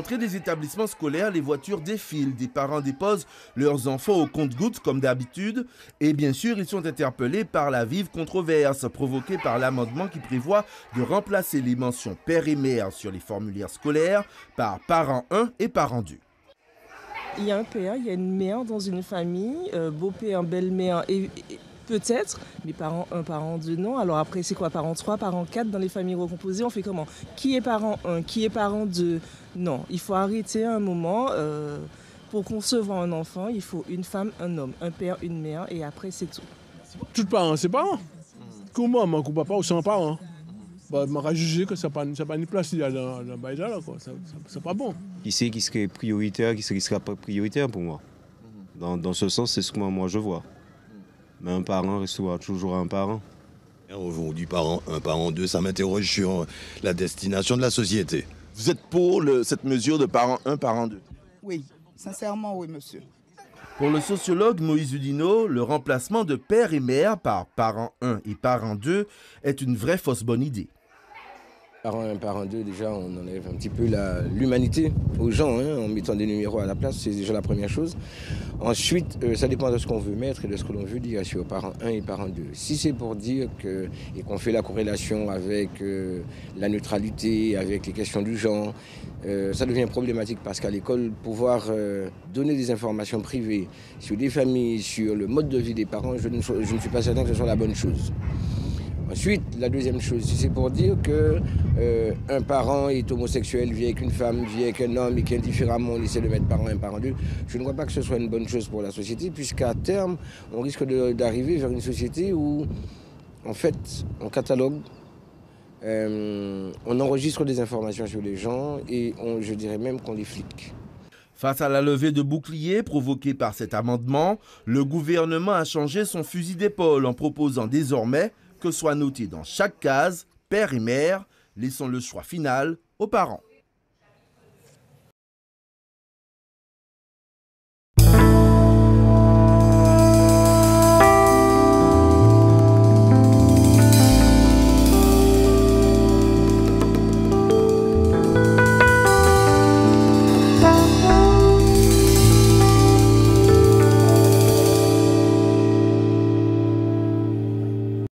l'entrée des établissements scolaires, les voitures défilent. Des parents déposent leurs enfants au compte-gouttes comme d'habitude. Et bien sûr, ils sont interpellés par la vive controverse provoquée par l'amendement qui prévoit de remplacer les mentions père et mère sur les formulaires scolaires par parent 1 et parent 2. Il y a un père, il y a une mère dans une famille, beau-père, belle-mère et peut-être, mais parent 1, parent 2, non. Alors après, c'est quoi, parent 3, parent 4 dans les familles recomposées? On fait comment? Qui est parent 1, qui est parent 2? Non, il faut arrêter un moment. Pour concevoir un enfant, il faut une femme, un homme, un père, une mère, et après, c'est tout. Tout parent, c'est parent. Comment, mon papa ou sans parent? Bah, je vais juger que ça n'a pas une place dans le bail là, quoi. C'est pas bon. Qui c'est qui serait prioritaire, qui sera pas prioritaire pour moi? Dans ce sens, c'est ce que moi je vois. Mais un parent restera toujours un parent. Aujourd'hui, parent 1, parent 2, ça m'interroge sur la destination de la société. Vous êtes pour cette mesure de parent 1, parent 2? Oui, sincèrement, oui, monsieur. Pour le sociologue Moïse Udino, le remplacement de père et mère par parent 1 et parent 2 est une vraie fausse bonne idée. Parent 1, parent 2, déjà, on enlève un petit peu l'humanité aux gens, en mettant des numéros à la place, c'est déjà la première chose. Ensuite, ça dépend de ce qu'on veut mettre et de ce que l'on veut dire sur parent 1 et parent 2. Si c'est pour dire et qu'on fait la corrélation avec la neutralité, avec les questions du genre, ça devient problématique parce qu'à l'école, pouvoir donner des informations privées sur des familles, sur le mode de vie des parents, je ne suis pas certain que ce soit la bonne chose. Ensuite, la deuxième chose, si c'est pour dire qu'un parent est homosexuel, vit avec une femme, vit avec un homme et qu'indifféremment on essaie de mettre parent 1, parent 2, je ne crois pas que ce soit une bonne chose pour la société, puisqu'à terme, on risque d'arriver vers une société où, en fait, on catalogue, on enregistre des informations sur les gens et je dirais même qu'on les flique. Face à la levée de boucliers provoquée par cet amendement, le gouvernement a changé son fusil d'épaule en proposant désormais que soit noté dans chaque case père et mère, laissant le choix final aux parents.